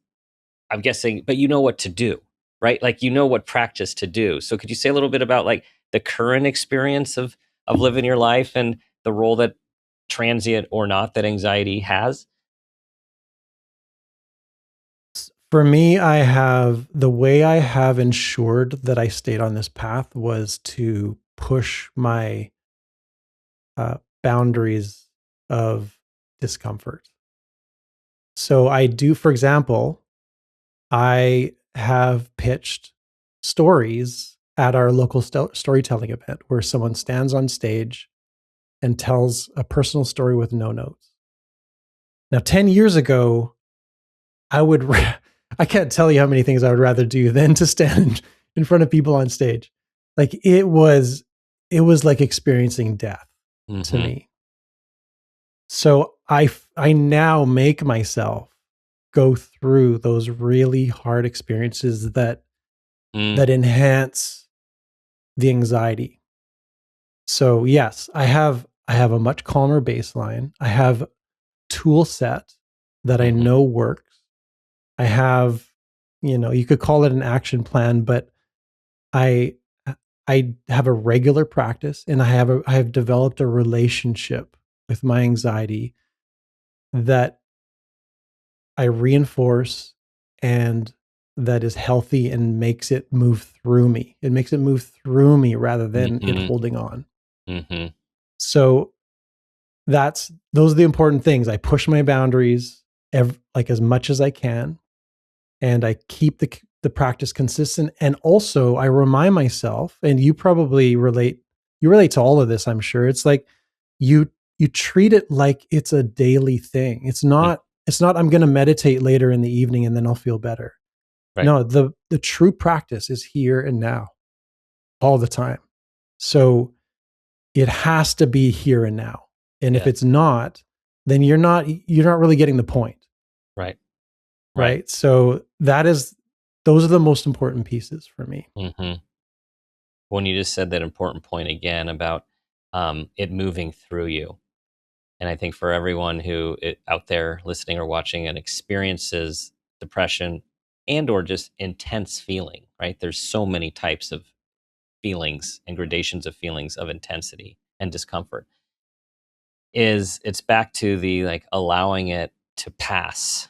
I'm guessing, but you know what to do, right? Like you know what practice to do. So could you say a little bit about like the current experience of living your life and the role that, transient or not, that anxiety has? For me, the way I have ensured that I stayed on this path was to push my boundaries of discomfort. So I do, for example, I have pitched stories at our local storytelling event where someone stands on stage and tells a personal story with no notes. Now, 10 years ago, I can't tell you how many things I would rather do than to stand in front of people on stage. Like it was like experiencing death to me. So I now make myself go through those really hard experiences that enhance the anxiety. So yes, I have a much calmer baseline. I have tool set that I know works. I have, you could call it an action plan, but I I have a regular practice, and I have developed a relationship with my anxiety that I reinforce, and that is healthy and makes it move through me. It makes it move through me rather than it holding on. So those are the important things. I push my boundaries like as much as I can, and I keep the practice consistent. And also I remind myself, and you relate to all of this, I'm sure. It's like you treat it like it's a daily thing. It's not I'm going to meditate later in the evening and then I'll feel better. Right. No, the true practice is here and now all the time. So it has to be here and now. And if it's not, then you're not really getting the point. Right. Right. So those are the most important pieces for me. when you just said that important point again about it moving through you. And I think for everyone who out there listening or watching and experiences depression and or just intense feeling, right? There's so many types of feelings and gradations of feelings of intensity and discomfort. It's back to the like allowing it to pass,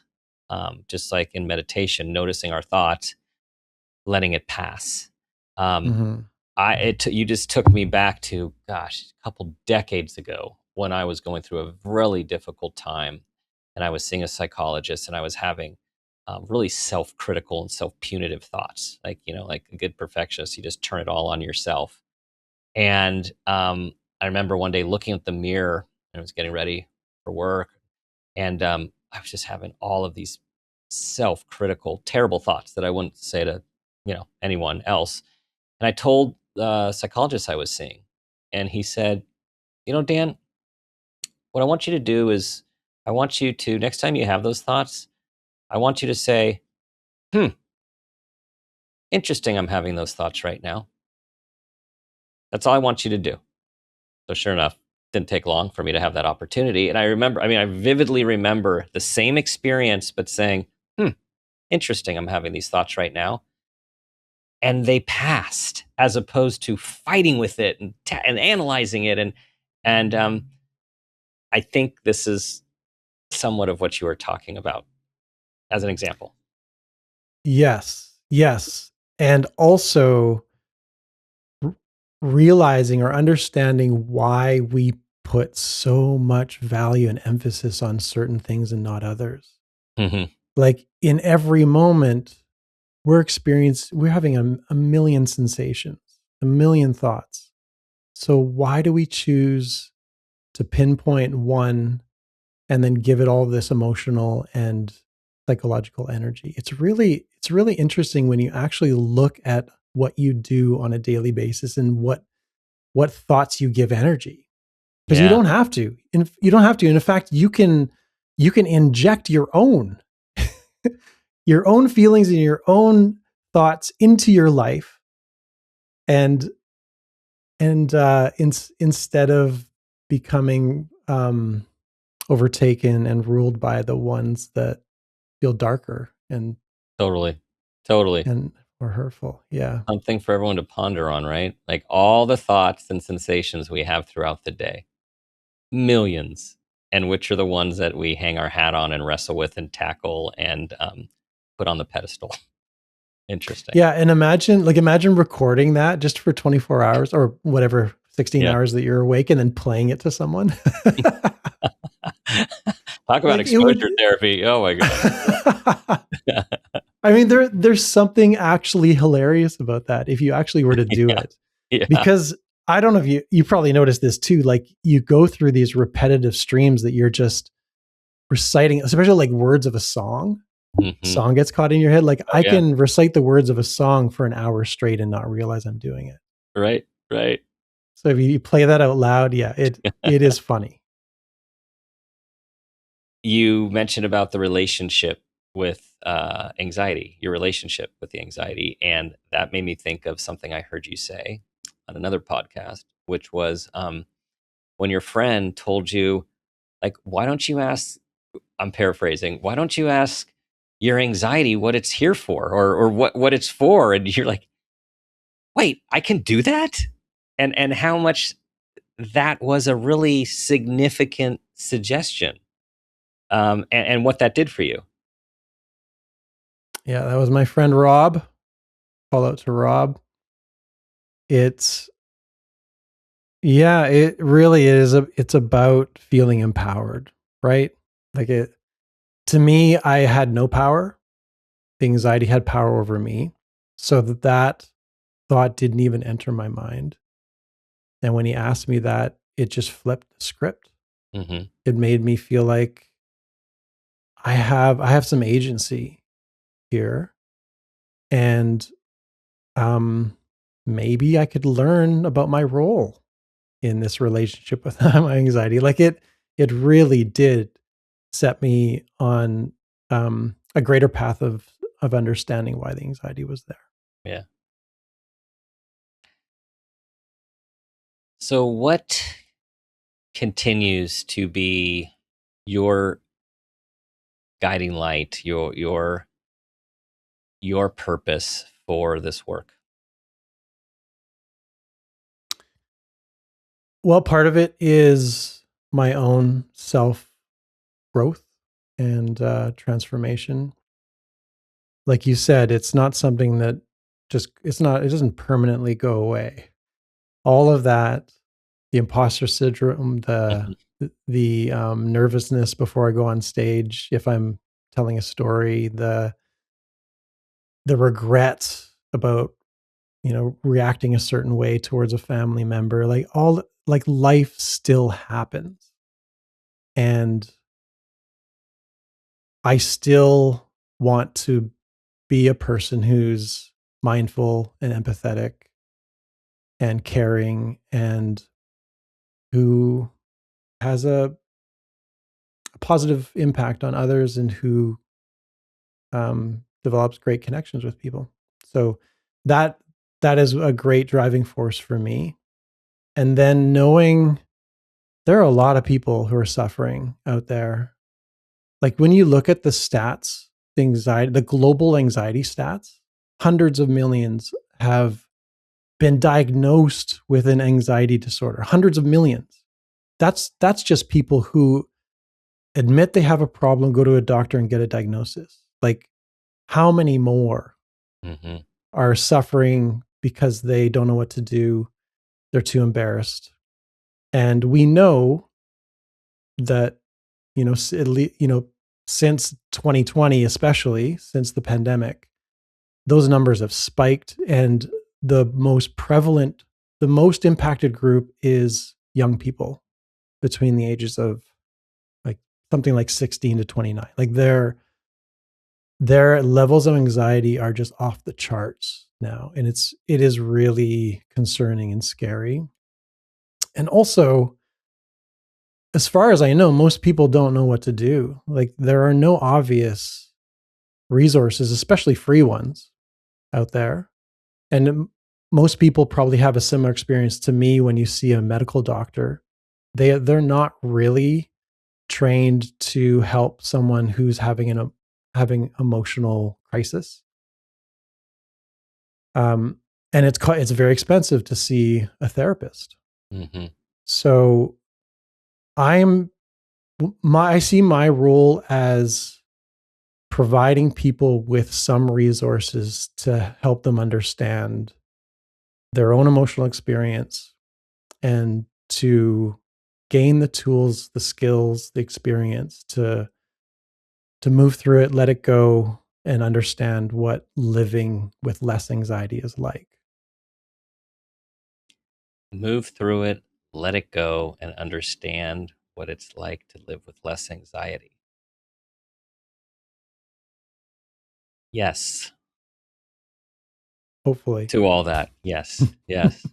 just like in meditation, noticing our thoughts, letting it pass. Um, Mm-hmm. you just took me back to, gosh, a couple decades ago when I was going through a really difficult time, and I was seeing a psychologist, and I was having really self-critical and self-punitive thoughts. Like, like a good perfectionist, you just turn it all on yourself. And I remember one day looking at the mirror, and I was getting ready for work, and I was just having all of these self-critical, terrible thoughts that I wouldn't say to anyone else. And I told the psychologist I was seeing, and he said, Dan, what I want you to do is, I want you to, next time you have those thoughts, I want you to say, interesting, I'm having those thoughts right now. That's all I want you to do. So sure enough, didn't take long for me to have that opportunity. And I vividly remember the same experience, but saying, interesting, I'm having these thoughts right now. And they passed, as opposed to fighting with it and analyzing it. And I think this is somewhat of what you were talking about as an example. Yes. Yes. And also r- realizing or understanding why we put so much value and emphasis on certain things and not others. Mm-hmm. Like in every moment, we're having a million sensations, a million thoughts. So why do we choose to pinpoint one and then give it all this emotional and psychological energy? It's really interesting when you actually look at what you do on a daily basis and what thoughts you give energy. Because you Yeah, don't have to. You don't have to. And in fact, you can inject your own feelings and your own thoughts into your life, and instead of becoming overtaken and ruled by the ones that feel darker totally. Totally. and or hurtful. Yeah. Something for everyone to ponder on, right? Like all the thoughts and sensations we have throughout the day, millions, and which are the ones that we hang our hat on and wrestle with and tackle and put on the pedestal. Interesting. Yeah. And imagine recording that just for 24 hours or whatever, 16 Yeah. hours that you're awake, and then playing it to someone. Talk about Like it would. exposure therapy. Oh my God. I mean, there's something actually hilarious about that if you actually were to do Yeah. it. Yeah. Because I don't know if you probably noticed this too. Like you go through these repetitive streams that you're just reciting, especially like words of a song. Hmm. Song gets caught in your head. Like Oh I yeah. can recite the words of a song for an hour straight and not realize I'm doing it. Right. Right. So if you play that out loud, yeah, it is funny. You mentioned about the relationship with anxiety, your relationship with the anxiety. And that made me think of something I heard you say on another podcast, which was when your friend told you, like, why don't you ask, I'm paraphrasing, why don't you ask your anxiety what it's here for, or what it's for? And you're like, wait, I can do that? And how much that was a really significant suggestion, and what that did for you. Yeah, that was my friend Rob. Call out to Rob. It's Yeah, it really is. It's about feeling empowered, right? Like it, to me, I had no power. The anxiety had power over me. So that thought didn't even enter my mind. And when he asked me that, it just flipped the script. Hmm. It made me feel like I have some agency here, and um maybe I could learn about my role in this relationship with my anxiety. Like it really did set me on a greater path of understanding why the anxiety was there. Yeah. So, what continues to be your guiding light, your purpose for this work? Well, part of it is my own self growth and transformation. Like you said, it's not something that it doesn't permanently go away. All of that, the imposter syndrome, Mhm. the nervousness before I go on stage, if I'm telling a story, the regrets about, reacting a certain way towards a family member, like life still happens. And I still want to be a person who's mindful and empathetic and caring and who has a positive impact on others and who develops great connections with people. So that that is a great driving force for me. And then knowing there are a lot of people who are suffering out there. Like when you look at the stats, the global anxiety stats, hundreds of millions have been diagnosed with an anxiety disorder. Hundreds of millions. That's just people who admit they have a problem, go to a doctor and get a diagnosis. Like how many more Mhm. are suffering because they don't know what to do? They're too embarrassed. And we know that, since 2020, especially since the pandemic, those numbers have spiked. And the most impacted group is young people between the ages of like something like 16 to 29. Like their levels of anxiety are just off the charts now. And it is really concerning and scary. And also, as far as I know, most people don't know what to do. Like there are no obvious resources, especially free ones out there. And most people probably have a similar experience to me when you see a medical doctor. They're not really trained to help someone who's having emotional crisis. Um, and it's very expensive to see a therapist. Mhm. So I'm I see my role as providing people with some resources to help them understand their own emotional experience and to gain the tools, the skills, the experience to move through it, let it go, and understand what living with less anxiety is like. Move through it, let it go, and understand what it's like to live with less anxiety. Yes, Hopefully. to all that. Yes, yes.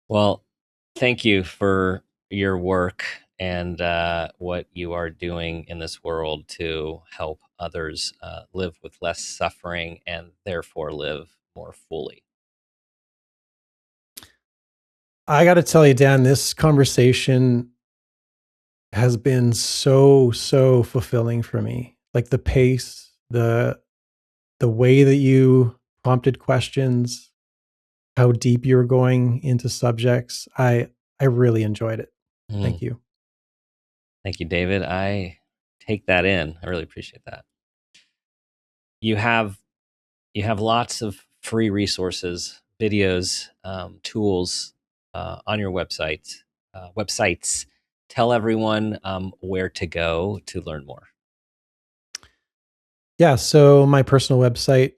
Well, thank you for your work and what you are doing in this world to help others live with less suffering and therefore live more fully. I got to tell you, Dan, this conversation has been so fulfilling for me. Like the pace, the way that you prompted questions, how deep you were going into subjects. I really enjoyed it. Mm. Thank you. Thank you, David. I take that in. I really appreciate that. You have you have lots of free resources, videos, tools on your websites. Tell everyone where to go to learn more. Yeah, so my personal website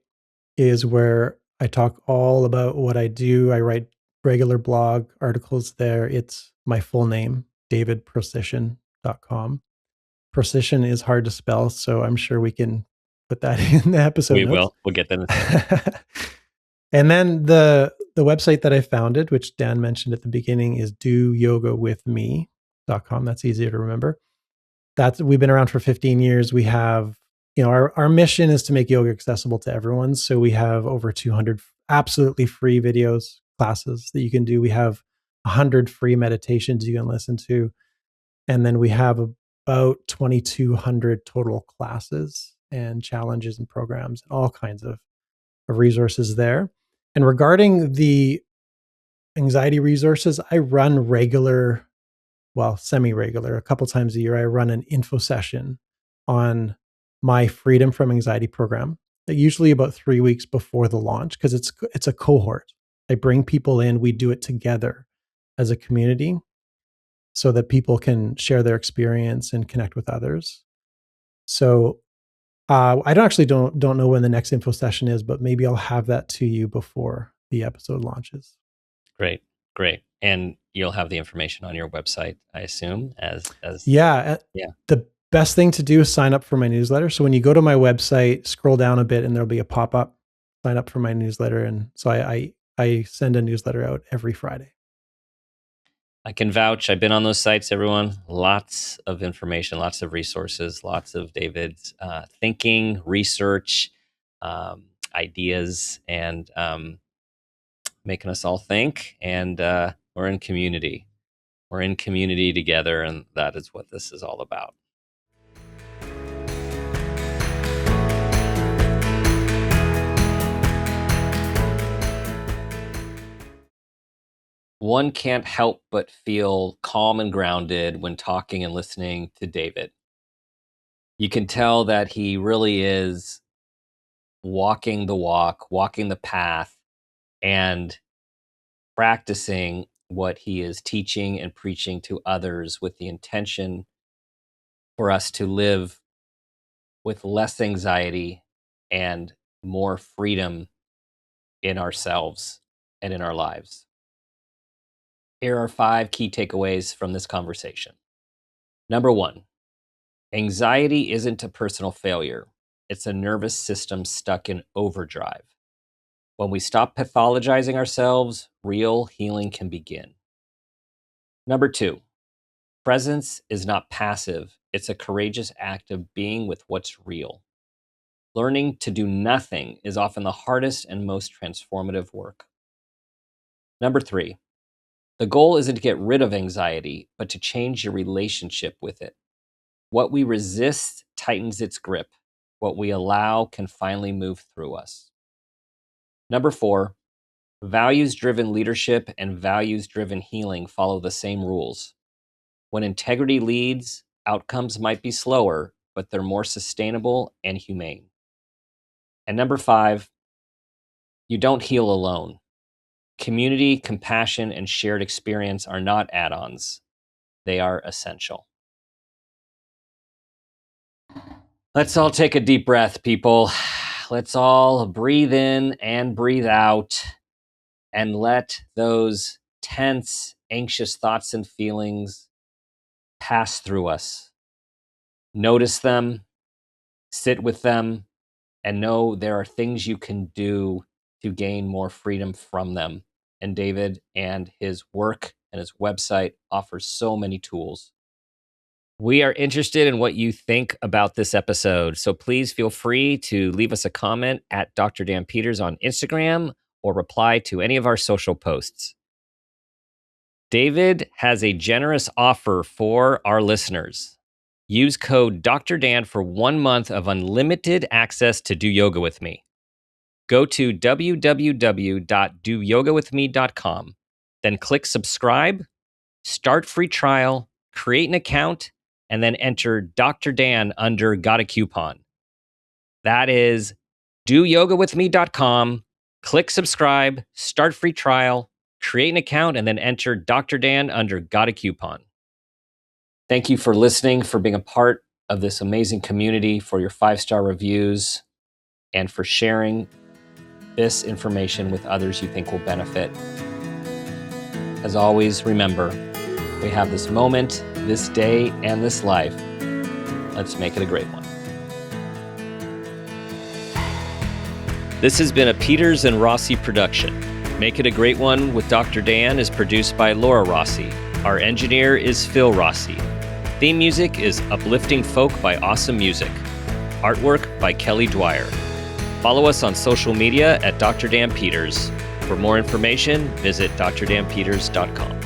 is where I talk all about what I do. I write regular blog articles there. It's my full name, davidprocyshyn.com. Procyshyn is hard to spell, so I'm sure we can put that in the episode We notes. will. We'll get that in the show notes. And then the website that I founded, which Dan mentioned at the beginning, is DoYogaWithMe.com. That's easier to remember. We've been around for 15 years. We have, our mission is to make yoga accessible to everyone. So we have over 200 absolutely free videos, classes that you can do. We have 100 free meditations you can listen to. And then we have about 2,200 total classes and challenges and programs and all kinds of resources there. And regarding the anxiety resources, I run semi-regular, a couple times a year, I run an info session on my Freedom from Anxiety program, usually about 3 weeks before the launch, because it's a cohort. I bring people in, we do it together as a community so that people can share their experience and connect with others. So I don't know when the next info session is, but maybe I'll have that to you before the episode launches. Great. And you'll have the information on your website, I assume, as yeah. The best thing to do is sign up for my newsletter. So when you go to my website, scroll down a bit and there'll be a pop-up, sign up for my newsletter. And so I send a newsletter out every Friday. I can vouch. I've been on those sites, everyone. Lots of information, lots of resources, lots of David's thinking, research, ideas, and making us all think. And we're in community. We're in community together, and that is what this is all about. One can't help but feel calm and grounded when talking and listening to David. You can tell that he really is walking the walk, walking the path, and practicing what he is teaching and preaching to others with the intention for us to live with less anxiety and more freedom in ourselves and in our lives. Here are 5 key takeaways from this conversation. Number 1, anxiety isn't a personal failure. It's a nervous system stuck in overdrive. When we stop pathologizing ourselves, real healing can begin. Number 2, presence is not passive. It's a courageous act of being with what's real. Learning to do nothing is often the hardest and most transformative work. Number 3, the goal isn't to get rid of anxiety, but to change your relationship with it. What we resist tightens its grip. What we allow can finally move through us. Number 4, values-driven leadership and values-driven healing follow the same rules. When integrity leads, outcomes might be slower, but they're more sustainable and humane. And number 5, you don't heal alone. Community, compassion, and shared experience are not add-ons. They are essential. Let's all take a deep breath, people. Let's all breathe in and breathe out and let those tense, anxious thoughts and feelings pass through us. Notice them, sit with them, and know there are things you can do to gain more freedom from them. And David and his work and his website offers so many tools. We are interested in what you think about this episode, so please feel free to leave us a comment at Dr. Dan Peters on Instagram or reply to any of our social posts. David has a generous offer for our listeners. Use code Dr. Dan for 1 month of unlimited access to Do Yoga With Me. Go to www.doyogawithme.com, then click subscribe, start free trial, create an account, and then enter Dr. Dan under Got a Coupon. That is doyogawithme.com, click subscribe, start free trial, create an account, and then enter Dr. Dan under Got a Coupon. Thank you for listening, for being a part of this amazing community, for your 5-star reviews, and for sharing this information with others you think will benefit. As always, remember, we have this moment, this day, and this life. Let's make it a great one. This has been a Peters and Rossi production. Make It a Great One with Dr. Dan is produced by Laura Rossi. Our engineer is Phil Rossi. Theme music is Uplifting Folk by Awesome Music. Artwork by Kelly Dwyer. Follow us on social media at Dr. Dan Peters. For more information, visit drdanpeters.com.